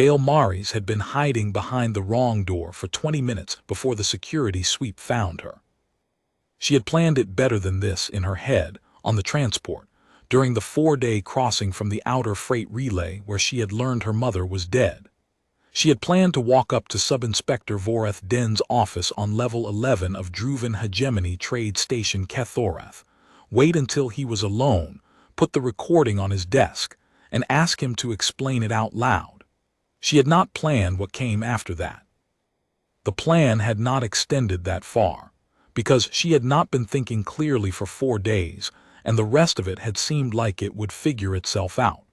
Kael Maris had been hiding behind the wrong door for 20 minutes before the security sweep found her. She had planned it better than this in her head on the transport, during the 4-day crossing from the outer freight relay where she had learned her mother was dead. She had planned to walk up to Sub-Inspector Voreth-Den's office on level 11 of Druven Hegemony Trade Station Kethorath, wait until he was alone, put the recording on his desk, and ask him to explain it out loud. She had not planned what came after that. The plan had not extended that far, because she had not been thinking clearly for 4 days, and the rest of it had seemed like it would figure itself out.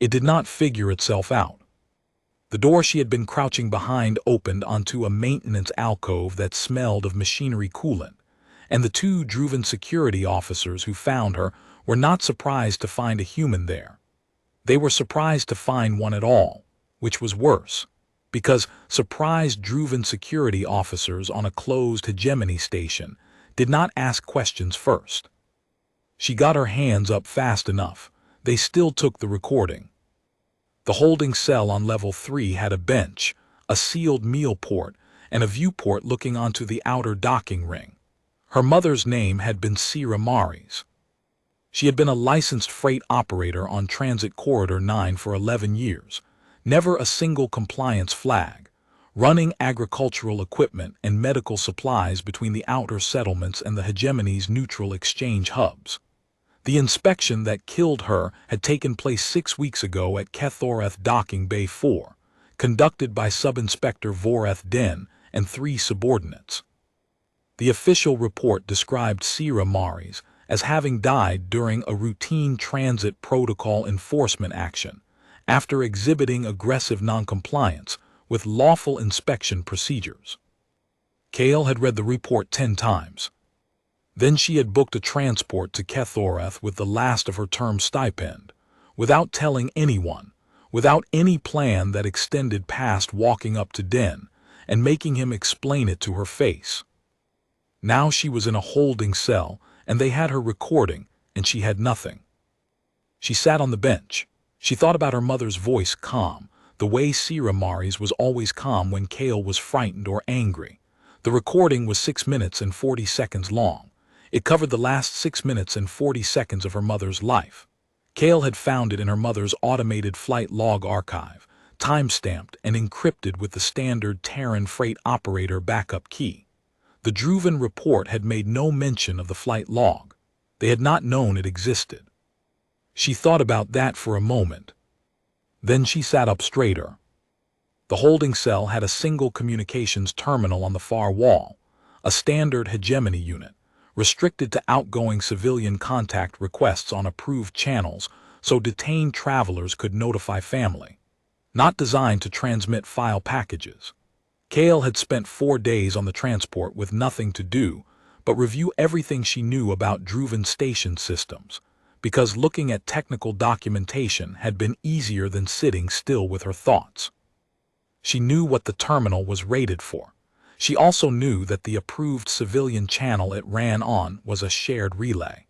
It did not figure itself out. The door she had been crouching behind opened onto a maintenance alcove that smelled of machinery coolant, and the 2 Druven security officers who found her were not surprised to find a human there. They were surprised to find one at all, which was worse, because surprised Druven security officers on a closed hegemony station did not ask questions first. She got her hands up fast enough. They still took the recording. The holding cell on level 3 had a bench, a sealed meal port, and a viewport looking onto the outer docking ring. Her mother's name had been Sera Maris. She had been a licensed freight operator on Transit Corridor 9 for 11 years, never a single compliance flag, running agricultural equipment and medical supplies between the outer settlements and the hegemony's neutral exchange hubs. The inspection that killed her had taken place 6 weeks ago at Kethorath Docking Bay 4, conducted by Sub-Inspector Voreth-Den and 3 subordinates. The official report described Sera Maris as having died during a routine transit protocol enforcement action, after exhibiting aggressive noncompliance with lawful inspection procedures. Kael had read the report 10 times. Then she had booked a transport to Kethorath with the last of her term stipend, without telling anyone, without any plan that extended past walking up to Den and making him explain it to her face. Now she was in a holding cell, and they had her recording, and she had nothing. She sat on the bench. She thought about her mother's voice, calm, the way Sera Maris was always calm when Kael was frightened or angry. The recording was 6 minutes and 40 seconds long. It covered the last 6 minutes and 40 seconds of her mother's life. Kael had found it in her mother's automated flight log archive, time-stamped and encrypted with the standard Terran freight operator backup key. The Druven report had made no mention of the flight log. They had not known it existed. She thought about that for a moment. Then she sat up straighter. The holding cell had a single communications terminal on the far wall, a standard hegemony unit, restricted to outgoing civilian contact requests on approved channels so detained travelers could notify family. Not designed to transmit file packages. Kael had spent 4 days on the transport with nothing to do but review everything she knew about Druven station systems, because looking at technical documentation had been easier than sitting still with her thoughts. She knew what the terminal was rated for. She also knew that the approved civilian channel it ran on was a shared relay.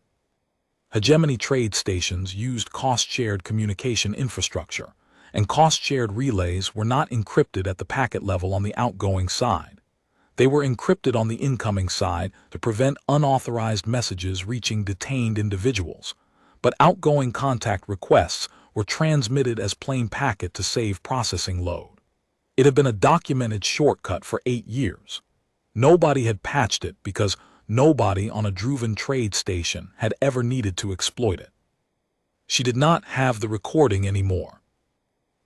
Hegemony trade stations used cost-shared communication infrastructure, and cost-shared relays were not encrypted at the packet level on the outgoing side. They were encrypted on the incoming side to prevent unauthorized messages reaching detained individuals, but outgoing contact requests were transmitted as plain packet to save processing load. It had been a documented shortcut for 8 years. Nobody had patched it because nobody on a Druven trade station had ever needed to exploit it. She did not have the recording anymore,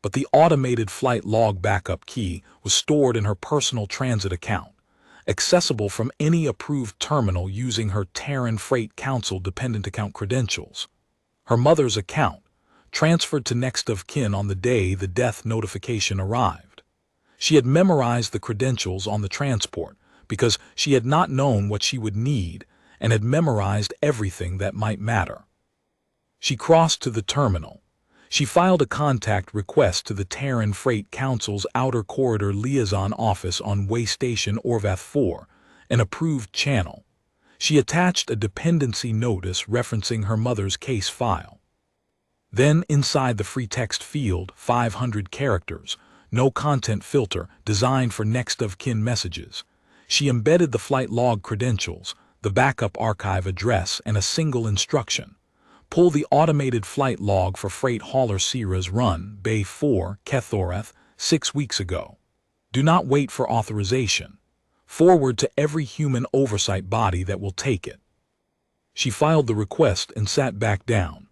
but the automated flight log backup key was stored in her personal transit account, accessible from any approved terminal using her Terran Freight Council dependent account credentials. Her mother's account, transferred to next of kin on the day the death notification arrived. She had memorized the credentials on the transport because she had not known what she would need and had memorized everything that might matter. She crossed to the terminal. She filed a contact request to the Terran Freight Council's Outer Corridor Liaison Office on Way Station Orvath-Four, an approved channel. She attached a dependency notice referencing her mother's case file. Then, inside the free text field, 500 characters, no content filter, designed for next-of-kin messages. She embedded the flight log credentials, the backup archive address, and a single instruction. Pull the automated flight log for freight hauler Sera's run, Bay 4, Kethoreth, 6 weeks ago. Do not wait for authorization. Forward to every human oversight body that will take it. She filed the request and sat back down.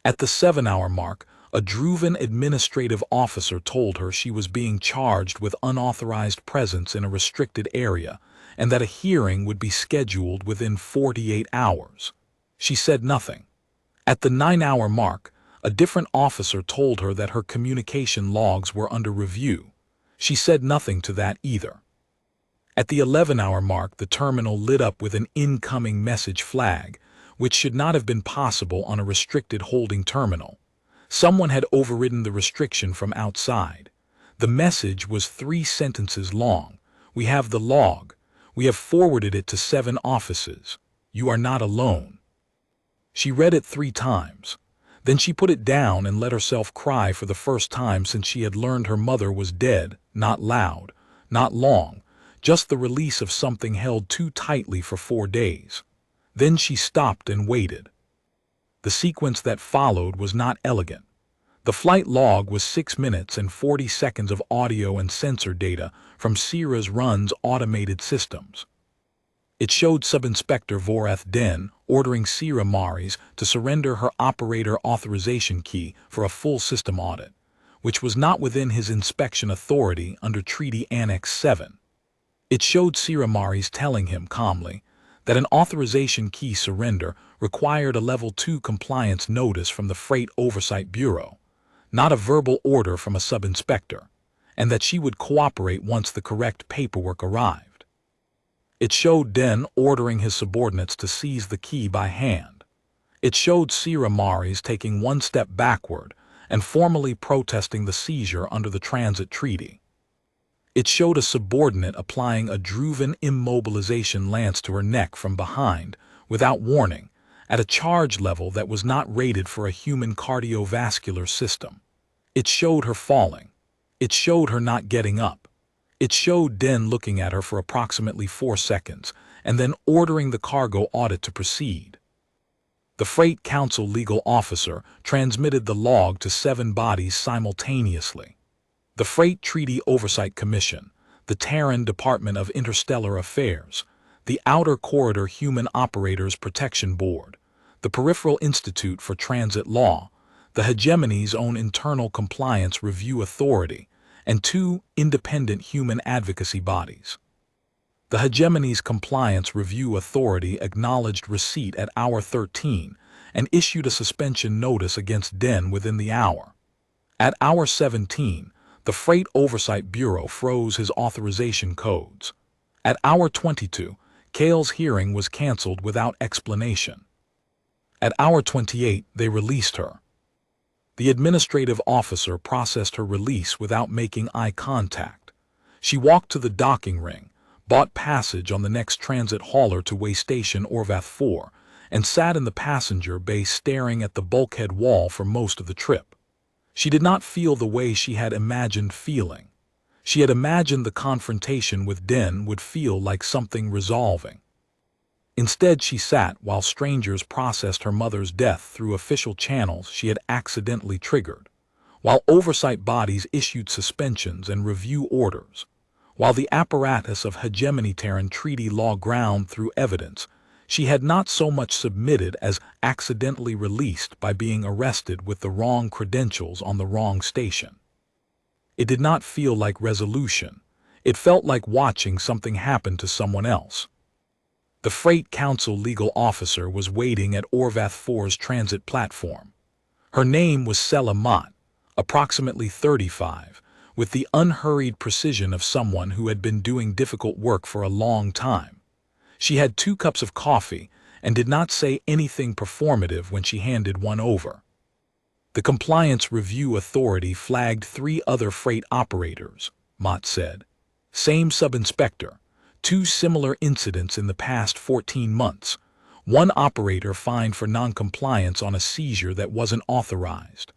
At the 7-hour mark, a Druven administrative officer told her she was being charged with unauthorized presence in a restricted area and that a hearing would be scheduled within 48 hours. She said nothing. At the 9-hour mark, a different officer told her that her communication logs were under review. She said nothing to that either. At the 11-hour mark, the terminal lit up with an incoming message flag, which should not have been possible on a restricted holding terminal. Someone had overridden the restriction from outside. The message was 3 sentences long. We have the log. We have forwarded it to 7 offices. You are not alone. She read it 3 times. Then she put it down and let herself cry for the first time since she had learned her mother was dead, not loud, not long, just the release of something held too tightly for 4 days. Then she stopped and waited. The sequence that followed was not elegant. The flight log was 6 minutes and 40 seconds of audio and sensor data from Sera's run's automated systems. It showed Sub-Inspector Voreth ordering Sera Maris to surrender her operator authorization key for a full system audit, which was not within his inspection authority under Treaty Annex 7. It showed Sera Maris telling him calmly that an authorization key surrender required a Level 2 compliance notice from the Freight Oversight Bureau, not a verbal order from a sub-inspector, and that she would cooperate once the correct paperwork arrived. It showed Den ordering his subordinates to seize the key by hand. It showed Sera Maris taking 1 step backward and formally protesting the seizure under the Transit Treaty. It showed a subordinate applying a Druven immobilization lance to her neck from behind, without warning, at a charge level that was not rated for a human cardiovascular system. It showed her falling. It showed her not getting up. It showed Den looking at her for approximately 4 seconds, and then ordering the cargo audit to proceed. The Freight Council legal officer transmitted the log to 7 bodies simultaneously. The Freight Treaty Oversight Commission, the Terran Department of Interstellar Affairs, the Outer Corridor Human Operators Protection Board, the Peripheral Institute for Transit Law, the Hegemony's own Internal Compliance Review Authority, and 2 independent human advocacy bodies. The Hegemony's Compliance Review Authority acknowledged receipt at hour 13 and issued a suspension notice against Den within the hour. At hour 17, the Freight Oversight Bureau froze his authorization codes. At hour 22, Kael's hearing was canceled without explanation. At hour 28, they released her. The administrative officer processed her release without making eye contact. She walked to the docking ring, bought passage on the next transit hauler to way station Orvath-Four, and sat in the passenger bay staring at the bulkhead wall for most of the trip. She did not feel the way she had imagined feeling. She had imagined the confrontation with Den would feel like something resolving. Instead, she sat while strangers processed her mother's death through official channels she had accidentally triggered, while oversight bodies issued suspensions and review orders, while the apparatus of hegemony Terran treaty law ground through evidence. She had not so much submitted as accidentally released by being arrested with the wrong credentials on the wrong station. It did not feel like resolution. It felt like watching something happen to someone else. The Freight Council legal officer was waiting at Orvath-Four's transit platform. Her name was Sera Maris, approximately 35, with the unhurried precision of someone who had been doing difficult work for a long time. She had 2 cups of coffee and did not say anything performative when she handed one over. The Compliance Review Authority flagged 3 other freight operators, Mott said. Same sub-inspector, 2 similar incidents in the past 14 months. One operator fined for non-compliance on a seizure that wasn't authorized.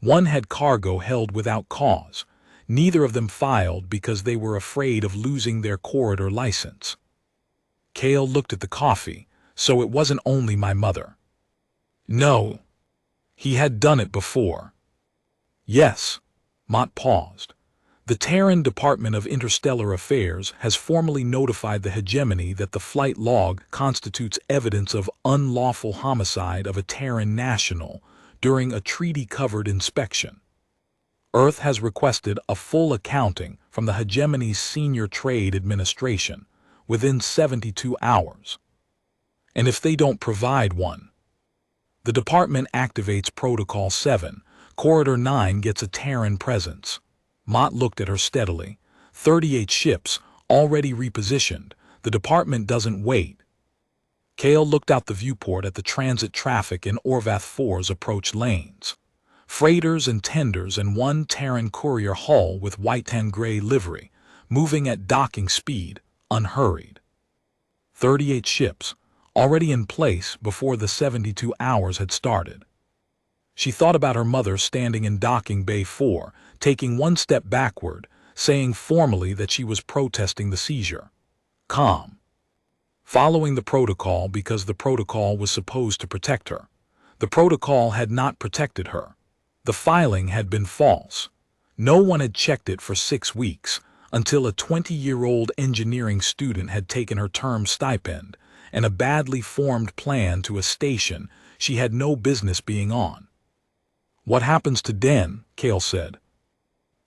One had cargo held without cause. Neither of them filed because they were afraid of losing their corridor license. Kael looked at the coffee, so it wasn't only my mother. No. He had done it before. Yes. Mott paused. The Terran Department of Interstellar Affairs has formally notified the Hegemony that the flight log constitutes evidence of unlawful homicide of a Terran national during a treaty-covered inspection. Earth has requested a full accounting from the Hegemony's Senior Trade Administration within 72 hours. And if they don't provide one, the department activates Protocol 7. Corridor 9 gets a Terran presence. Mott looked at her steadily. 38 ships, already repositioned. The department doesn't wait. Kael looked out the viewport at the transit traffic in Orvath-Four's approach lanes. Freighters and tenders and one Terran courier hull with white and gray livery, moving at docking speed, unhurried. 38 ships, already in place before the 72 hours had started. She thought about her mother standing in docking bay 4, taking one step backward, saying formally that she was protesting the seizure. Calm. Following the protocol because the protocol was supposed to protect her. The protocol had not protected her. The filing had been false. No one had checked it for 6 weeks, until a 20-year-old engineering student had taken her term stipend and a badly formed plan to a station she had no business being on. What happens to Den? Kael said.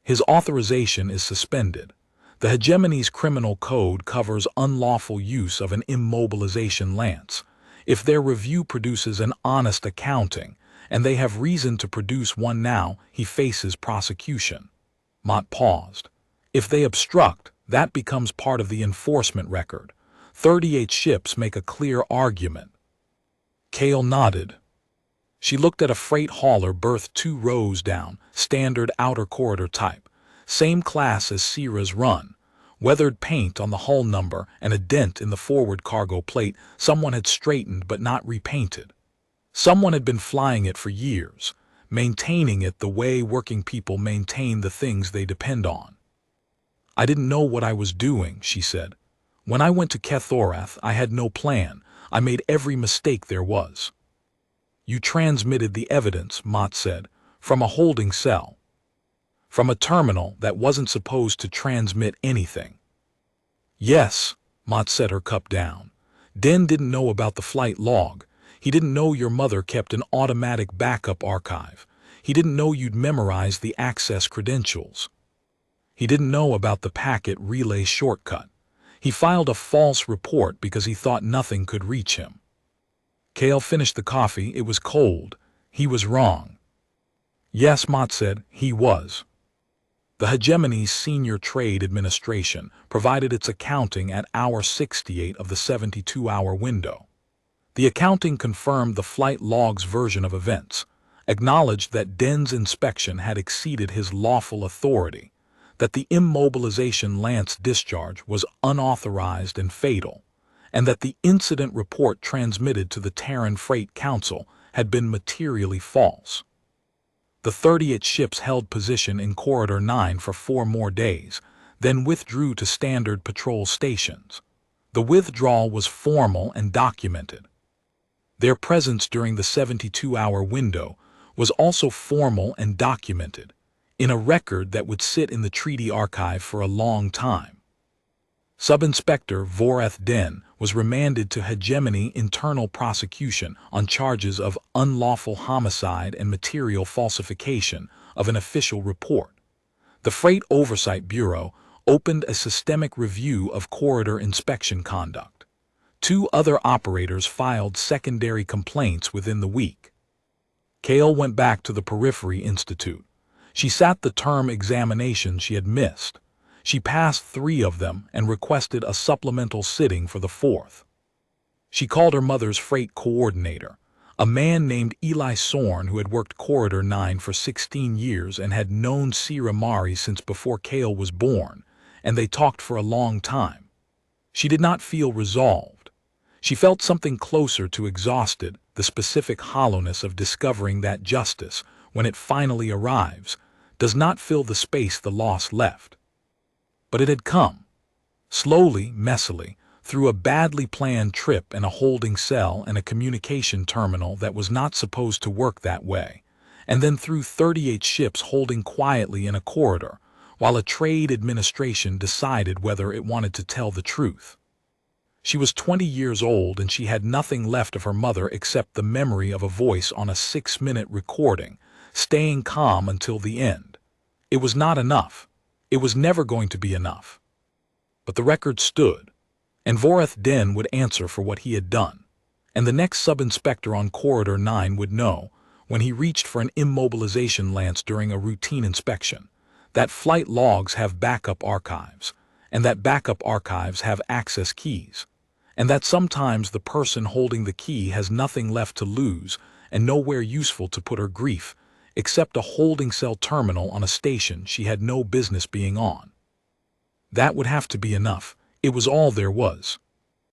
His authorization is suspended. The Hegemony's criminal code covers unlawful use of an immobilization lance. If their review produces an honest accounting, and they have reason to produce one now, he faces prosecution. Mott paused. If they obstruct, that becomes part of the enforcement record. 38 ships make a clear argument. Kael nodded. She looked at a freight hauler berthed 2 rows down, standard outer corridor type. Same class as Sera's run. Weathered paint on the hull number and a dent in the forward cargo plate someone had straightened but not repainted. Someone had been flying it for years, maintaining it the way working people maintain the things they depend on. I didn't know what I was doing, she said. When I went to Kethorath, I had no plan. I made every mistake there was. You transmitted the evidence, Mott said, from a holding cell. From a terminal that wasn't supposed to transmit anything. Yes, Mott set her cup down. Den didn't know about the flight log. He didn't know your mother kept an automatic backup archive. He didn't know you'd memorized the access credentials. He didn't know about the packet relay shortcut. He filed a false report because he thought nothing could reach him. Kael finished the coffee. It was cold. He was wrong. Yes, Mott said, he was. The Hegemony's Senior Trade Administration provided its accounting at hour 68 of the 72-hour window. The accounting confirmed the flight log's version of events, acknowledged that Den's inspection had exceeded his lawful authority, that the immobilization lance discharge was unauthorized and fatal, and that the incident report transmitted to the Terran Freight Council had been materially false. The 38 ships held position in Corridor 9 for 4 more days, then withdrew to standard patrol stations. The withdrawal was formal and documented. Their presence during the 72-hour window was also formal and documented, in a record that would sit in the treaty archive for a long time. Sub-Inspector Voreth Den was remanded to Hegemony internal prosecution on charges of unlawful homicide and material falsification of an official report. The Freight Oversight Bureau opened a systemic review of corridor inspection conduct. 2 other operators filed secondary complaints within the week. Kael went back to the Periphery Institute. She sat the term examinations she had missed. She passed 3 of them and requested a supplemental sitting for the 4th. She called her mother's freight coordinator, a man named Eli Sorn who had worked Corridor 9 for 16 years and had known Sera Maris since before Kael was born, and they talked for a long time. She did not feel resolved. She felt something closer to exhausted, the specific hollowness of discovering that justice, when it finally arrives, does not fill the space the loss left. But it had come. Slowly, messily, through a badly planned trip and a holding cell and a communication terminal that was not supposed to work that way, and then through 38 ships holding quietly in a corridor, while a trade administration decided whether it wanted to tell the truth. She was 20 years old and she had nothing left of her mother except the memory of a voice on a 6-minute recording, staying calm until the end. It was not enough. It was never going to be enough. But the record stood, and Voreth-Den would answer for what he had done, and the next sub-inspector on Corridor 9 would know, when he reached for an immobilization lance during a routine inspection, that flight logs have backup archives, and that backup archives have access keys, and that sometimes the person holding the key has nothing left to lose and nowhere useful to put her grief, except a holding cell terminal on a station she had no business being on. That would have to be enough. It was all there was.